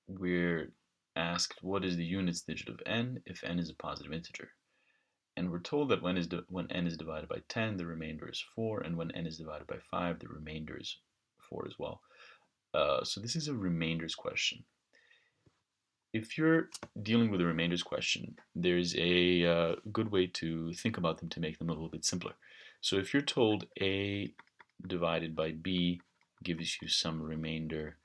we're asked what is the units digit of n if n is a positive integer. And we're told that when n is divided by 10, the remainder is 4, and when n is divided by 5, the remainder is 4 as well. So this is a remainders question. If you're dealing with a remainders question, there's a good way to think about them to make them a little bit simpler. So if you're told a divided by b gives you some remainder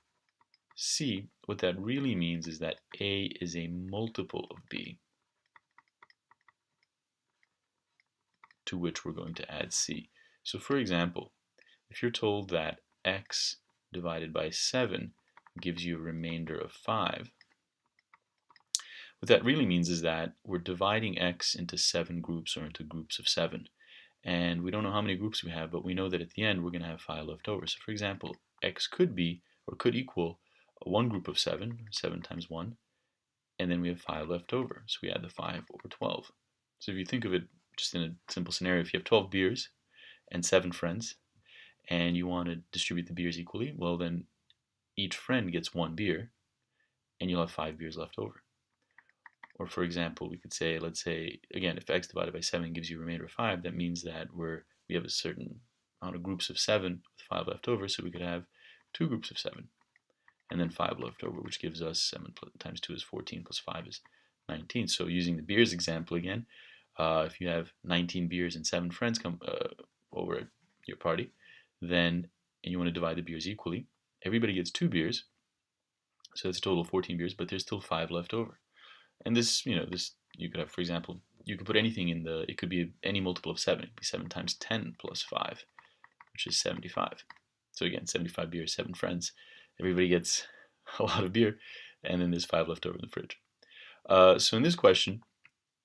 c, what that really means is that a is a multiple of b, to which we're going to add c. So for example, if you're told that x divided by 7 gives you a remainder of 5, what that really means is that we're dividing x into 7 groups or into groups of 7. And we don't know how many groups we have, but we know that at the end we're going to have 5 left over. So for example, x could be or could equal one group of 7, 7 times 1, and then we have 5 left over. So we add the 5 over 12. So if you think of it just in a simple scenario, if you have 12 beers and 7 friends, and you want to distribute the beers equally, well then each friend gets 1 beer, and you'll have 5 beers left over. Or for example, we could say, let's say, again, if x divided by 7 gives you a remainder of 5, that means that we have a certain amount of groups of 7 with 5 left over, so we could have 2 groups of 7, and then 5 left over, which gives us 7 times 2 is 14, plus 5 is 19. So using the beers example again, if you have 19 beers and 7 friends come over at your party, then, and you want to divide the beers equally, everybody gets 2 beers, so it's a total of 14 beers, but there's still 5 left over. And this, this you could have, for example, you could put anything in it could be any multiple of 7. It could be 7 times 10 plus 5, which is 75. So again, 75 beers, 7 friends. Everybody gets a lot of beer, and then there's 5 left over in the fridge. So in this question,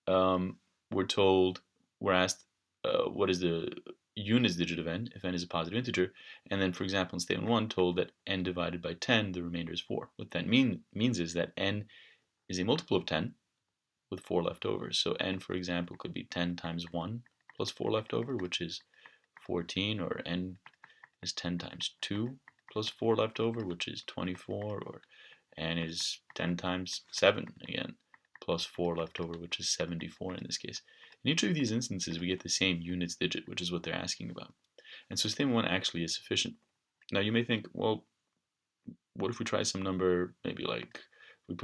we're asked what is the units digit of n if n is a positive integer, and then for example in statement 1 told that n divided by 10, the remainder is 4. What that means is that n is a multiple of 10 with 4 left over. So n, for example, could be 10 times 1 plus 4 left over, which is 14, or n is 10 times 2 plus 4 left over, which is 24, or n is 10 times 7, again, plus 4 left over, which is 74 in this case. In each of these instances, we get the same units digit, which is what they're asking about. And so statement 1 actually is sufficient. Now you may think, well, what if we try some number, maybe like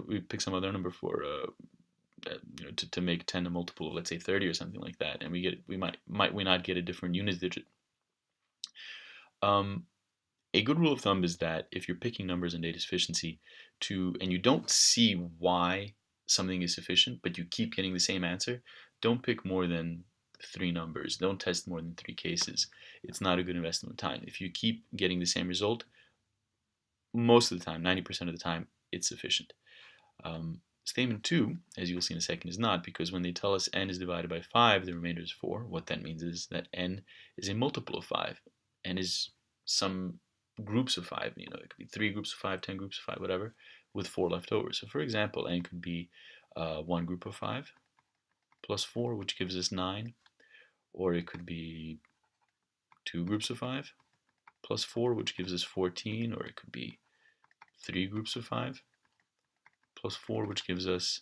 we pick some other number for to make 10 a multiple of, let's say, 30 or something like that, and we might we not get a different units digit. A good rule of thumb is that if you're picking numbers in data sufficiency and you don't see why something is sufficient, but you keep getting the same answer, don't pick more than 3 numbers. Don't test more than 3 cases. It's not a good investment of time. If you keep getting the same result, most of the time, 90% of the time, it's sufficient. Statement 2, as you'll see in a second, is not, because when they tell us n is divided by 5, the remainder is 4. What that means is that n is a multiple of 5. N is some groups of 5. It could be 3 groups of 5, 10 groups of 5, whatever, with 4 left over. So for example, n could be 1 group of 5 plus 4, which gives us 9. Or it could be 2 groups of 5 plus 4, which gives us 14. Or it could be 3 groups of 5 plus 4, which gives us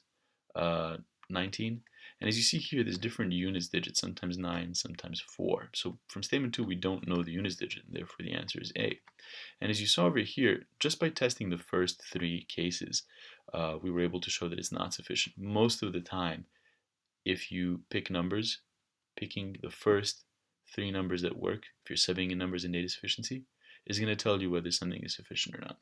19. And as you see here, there's different units digits, sometimes 9, sometimes 4. So from statement 2, we don't know the units digit, and therefore the answer is A. And as you saw over here, just by testing the first 3 cases, we were able to show that it's not sufficient. Most of the time, if you pick numbers, picking the first 3 numbers that work, if you're subbing in numbers in data sufficiency, is going to tell you whether something is sufficient or not.